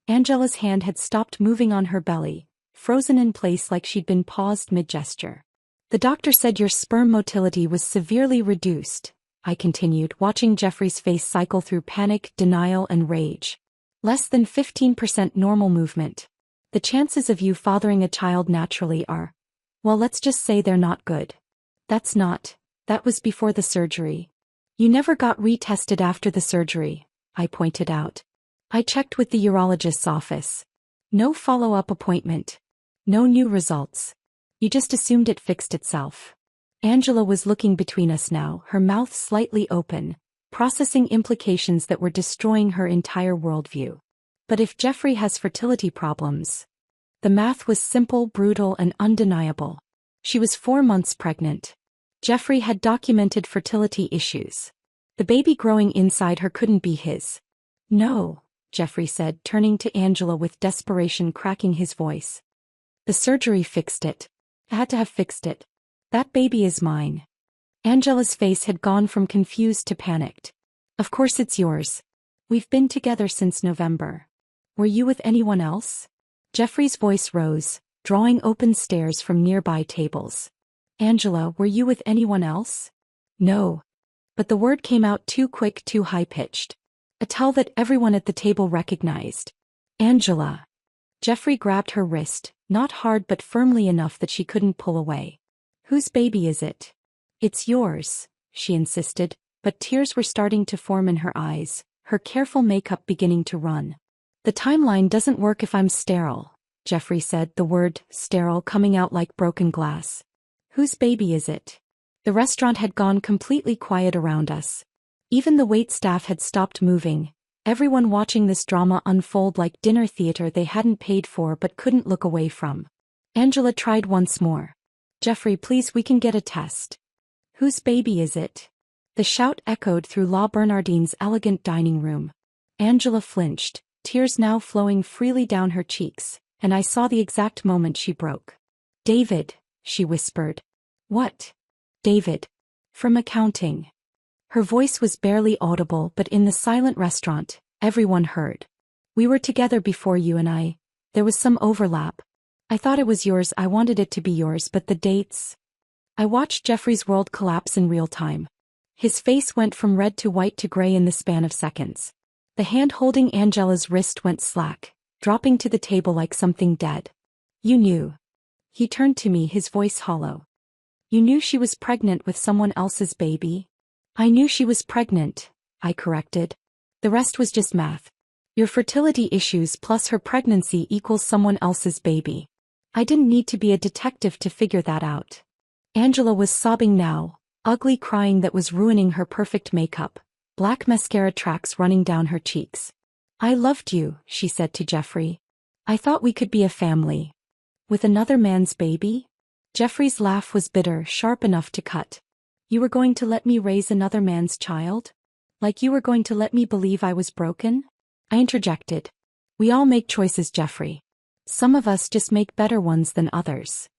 Angela's hand had stopped moving on her belly, frozen in place like she'd been paused mid-gesture. The doctor said your sperm motility was severely reduced, I continued, watching Jeffrey's face cycle through panic, denial and rage. Less than 15% normal movement. The chances of you fathering a child naturally are, well, let's just say they're not good. That was before the surgery. You never got retested after the surgery, I pointed out. I checked with the urologist's office. No follow-up appointment. No new results. You just assumed it fixed itself. Angela was looking between us now, her mouth slightly open, processing implications that were destroying her entire worldview. But if Jeffrey has fertility problems... The math was simple, brutal, and undeniable. She was 4 months pregnant. Jeffrey had documented fertility issues. The baby growing inside her couldn't be his. No, Jeffrey said, turning to Angela with desperation cracking his voice. The surgery fixed it. I had to have fixed it. That baby is mine. Angela's face had gone from confused to panicked. Of course it's yours. We've been together since November. Were you with anyone else? Jeffrey's voice rose, drawing open stares from nearby tables. Angela, were you with anyone else? No. But the word came out too quick, too high-pitched. A tell that everyone at the table recognized. Angela. Jeffrey grabbed her wrist, not hard but firmly enough that she couldn't pull away. Whose baby is it? It's yours, she insisted, but tears were starting to form in her eyes, her careful makeup beginning to run. The timeline doesn't work if I'm sterile, Jeffrey said, the word sterile coming out like broken glass. Whose baby is it? The restaurant had gone completely quiet around us. Even the wait staff had stopped moving, everyone watching this drama unfold like dinner theater they hadn't paid for but couldn't look away from. Angela tried once more. Jeffrey, please, we can get a test. Whose baby is it? The shout echoed through La Bernardine's elegant dining room. Angela flinched, tears now flowing freely down her cheeks, and I saw the exact moment she broke. David, she whispered. What? David. From accounting. Her voice was barely audible, but in the silent restaurant, everyone heard. We were together before you and I. There was some overlap. I thought it was yours, I wanted it to be yours, but the dates... I watched Jeffrey's world collapse in real time. His face went from red to white to gray in the span of seconds. The hand holding Angela's wrist went slack, dropping to the table like something dead. You knew. He turned to me, his voice hollow. You knew she was pregnant with someone else's baby? I knew she was pregnant, I corrected. The rest was just math. Your fertility issues plus her pregnancy equals someone else's baby. I didn't need to be a detective to figure that out. Angela was sobbing now, ugly crying that was ruining her perfect makeup, black mascara tracks running down her cheeks. I loved you, she said to Jeffrey. I thought we could be a family. With another man's baby? Jeffrey's laugh was bitter, sharp enough to cut. You were going to let me raise another man's child? Like you were going to let me believe I was broken? I interjected. We all make choices, Jeffrey. Some of us just make better ones than others.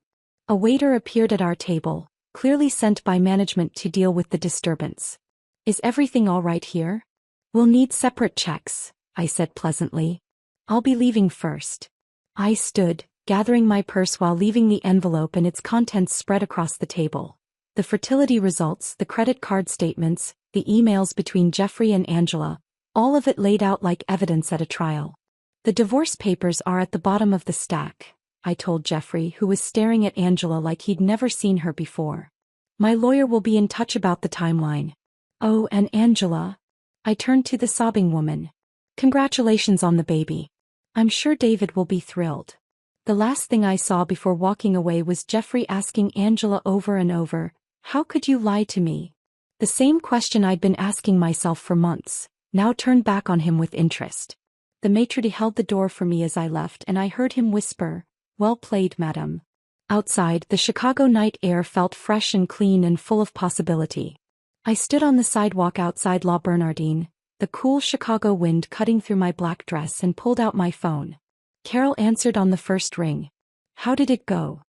A waiter appeared at our table, clearly sent by management to deal with the disturbance. Is everything all right here? We'll need separate checks, I said pleasantly. I'll be leaving first. I stood, gathering my purse while leaving the envelope and its contents spread across the table. The fertility results, the credit card statements, the emails between Jeffrey and Angela, all of it laid out like evidence at a trial. The divorce papers are at the bottom of the stack, I told Jeffrey, who was staring at Angela like he'd never seen her before. My lawyer will be in touch about the timeline. Oh, and Angela. I turned to the sobbing woman. Congratulations on the baby. I'm sure David will be thrilled. The last thing I saw before walking away was Jeffrey asking Angela over and over, how could you lie to me? The same question I'd been asking myself for months, now turned back on him with interest. The maitre d' held the door for me as I left and I heard him whisper, well played, madam. Outside, the Chicago night air felt fresh and clean and full of possibility. I stood on the sidewalk outside La Bernardine, the cool Chicago wind cutting through my black dress, and pulled out my phone. Carol answered on the first ring. How did it go?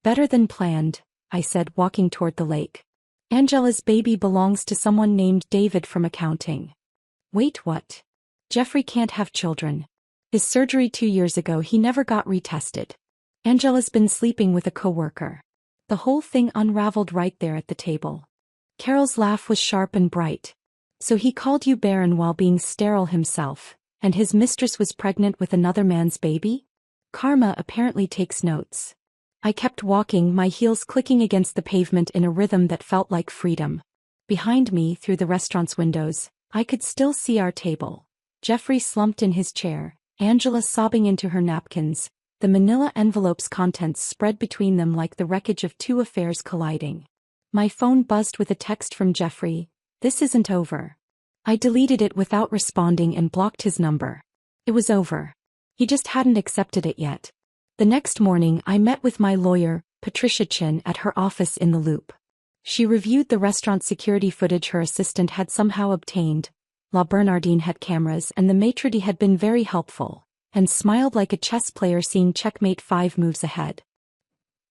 Better than planned, I said, walking toward the lake. Angela's baby belongs to someone named David from accounting. Wait, what? Jeffrey can't have children. His surgery 2 years ago, he never got retested. Angela's been sleeping with a coworker. The whole thing unraveled right there at the table. Carol's laugh was sharp and bright. So he called you Barren while being sterile himself, and his mistress was pregnant with another man's baby? Karma apparently takes notes. I kept walking, my heels clicking against the pavement in a rhythm that felt like freedom. Behind me, through the restaurant's windows, I could still see our table. Jeffrey slumped in his chair, Angela sobbing into her napkins, the manila envelope's contents spread between them like the wreckage of two affairs colliding. My phone buzzed with a text from Jeffrey, this isn't over. I deleted it without responding and blocked his number. It was over. He just hadn't accepted it yet. The next morning I met with my lawyer, Patricia Chin, at her office in the Loop. She reviewed the restaurant security footage her assistant had somehow obtained. La Bernardine had cameras and the maitre d' had been very helpful, and smiled like a chess player seeing checkmate 5 moves ahead.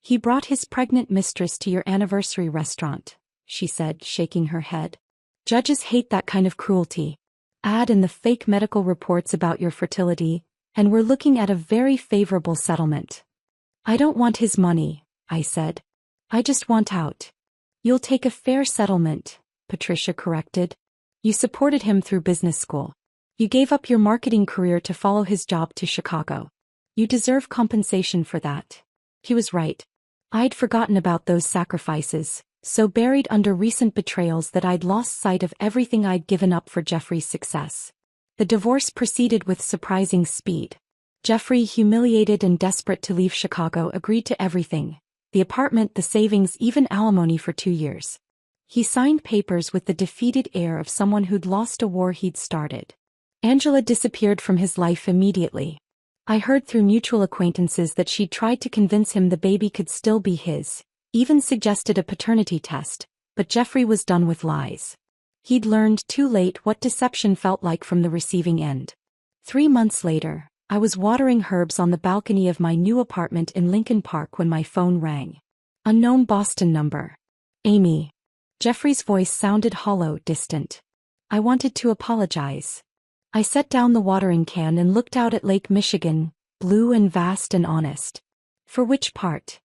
He brought his pregnant mistress to your anniversary restaurant, she said, shaking her head. Judges hate that kind of cruelty. Add in the fake medical reports about your fertility, and we're looking at a very favorable settlement. I don't want his money, I said. I just want out. You'll take a fair settlement, Patricia corrected. You supported him through business school. You gave up your marketing career to follow his job to Chicago. You deserve compensation for that. He was right. I'd forgotten about those sacrifices, so buried under recent betrayals that I'd lost sight of everything I'd given up for Jeffrey's success. The divorce proceeded with surprising speed. Jeffrey, humiliated and desperate to leave Chicago, agreed to everything. The apartment, the savings, even alimony for 2 years. He signed papers with the defeated air of someone who'd lost a war he'd started. Angela disappeared from his life immediately. I heard through mutual acquaintances that she'd tried to convince him the baby could still be his, even suggested a paternity test, but Jeffrey was done with lies. He'd learned too late what deception felt like from the receiving end. 3 months later, I was watering herbs on the balcony of my new apartment in Lincoln Park when my phone rang. Unknown Boston number. Amy. Jeffrey's voice sounded hollow, distant. I wanted to apologize. I set down the watering can and looked out at Lake Michigan, blue and vast and honest. For which part?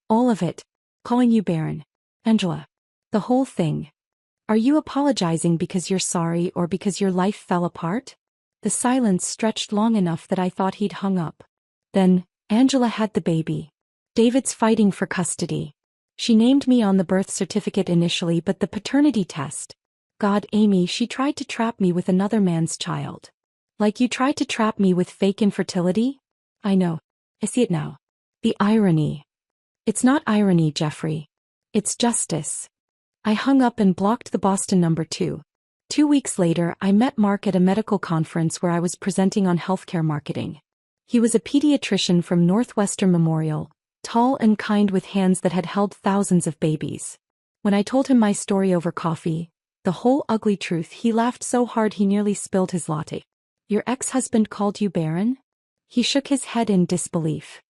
All of it. Calling you Barren. Angela. The whole thing. Are you apologizing because you're sorry or because your life fell apart? The silence stretched long enough that I thought he'd hung up. Then, Angela had the baby. David's fighting for custody. She named me on the birth certificate initially, but the paternity test. God, Amy, she tried to trap me with another man's child. Like you tried to trap me with fake infertility? I know. I see it now. The irony. It's not irony, Jeffrey. It's justice. I hung up and blocked the Boston number 2. 2 weeks later, I met Mark at a medical conference where I was presenting on healthcare marketing. He was a pediatrician from Northwestern Memorial, tall and kind with hands that had held thousands of babies. When I told him my story over coffee, the whole ugly truth, he laughed so hard he nearly spilled his latte. Your ex-husband called you Barren? He shook his head in disbelief.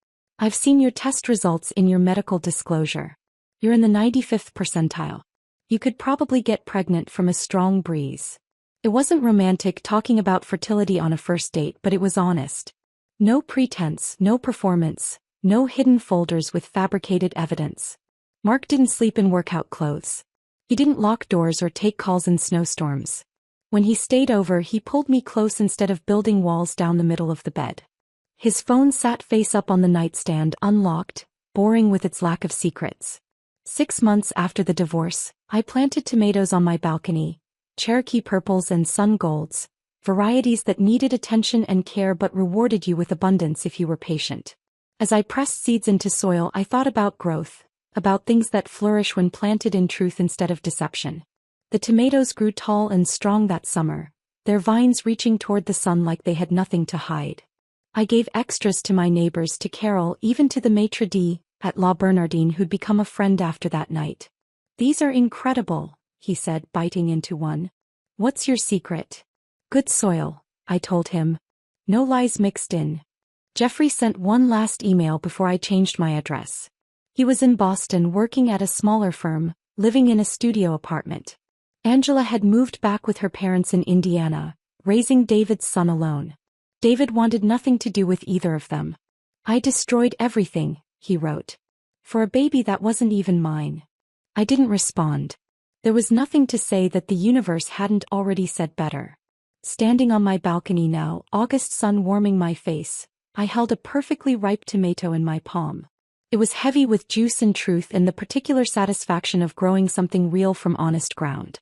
I've seen your test results in your medical disclosure. You're in the 95th percentile. You could probably get pregnant from a strong breeze. It wasn't romantic talking about fertility on a first date, but it was honest. No pretense, no performance, no hidden folders with fabricated evidence. Mark didn't sleep in workout clothes. He didn't lock doors or take calls in snowstorms. When he stayed over, he pulled me close instead of building walls down the middle of the bed. His phone sat face up on the nightstand, unlocked, boring with its lack of secrets. 6 months after the divorce, I planted tomatoes on my balcony, Cherokee purples and sun golds, varieties that needed attention and care but rewarded you with abundance if you were patient. As I pressed seeds into soil, I thought about growth, about things that flourish when planted in truth instead of deception. The tomatoes grew tall and strong that summer, their vines reaching toward the sun like they had nothing to hide. I gave extras to my neighbors, to Carol, even to the maitre d' at La Bernardine who'd become a friend after that night. These are incredible, he said, biting into one. What's your secret? Good soil, I told him. No lies mixed in. Jeffrey sent one last email before I changed my address. He was in Boston working at a smaller firm, living in a studio apartment. Angela had moved back with her parents in Indiana, raising David's son alone. David wanted nothing to do with either of them. I destroyed everything, he wrote. For a baby that wasn't even mine. I didn't respond. There was nothing to say that the universe hadn't already said better. Standing on my balcony now, August sun warming my face, I held a perfectly ripe tomato in my palm. It was heavy with juice and truth and the particular satisfaction of growing something real from honest ground.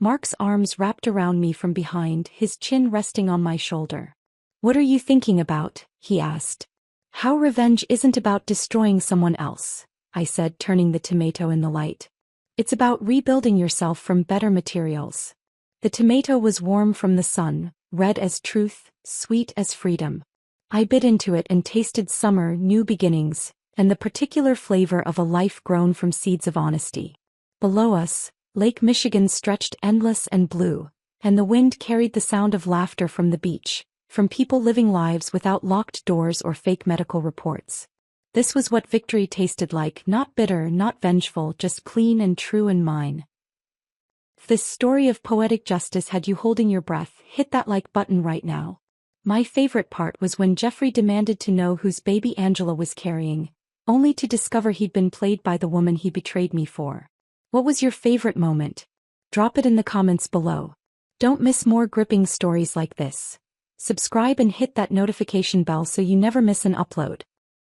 Mark's arms wrapped around me from behind, his chin resting on my shoulder. What are you thinking about? He asked. How revenge isn't about destroying someone else, I said, turning the tomato in the light. It's about rebuilding yourself from better materials. The tomato was warm from the sun, red as truth, sweet as freedom. I bit into it and tasted summer, new beginnings, and the particular flavor of a life grown from seeds of honesty. Below us, Lake Michigan stretched endless and blue, and the wind carried the sound of laughter from the beach, from people living lives without locked doors or fake medical reports. This was what victory tasted like, not bitter, not vengeful, just clean and true and mine. If this story of poetic justice had you holding your breath, hit that like button right now. My favorite part was when Jeffrey demanded to know whose baby Angela was carrying, only to discover he'd been played by the woman he betrayed me for. What was your favorite moment? Drop it in the comments below. Don't miss more gripping stories like this. Subscribe and hit that notification bell so you never miss an upload.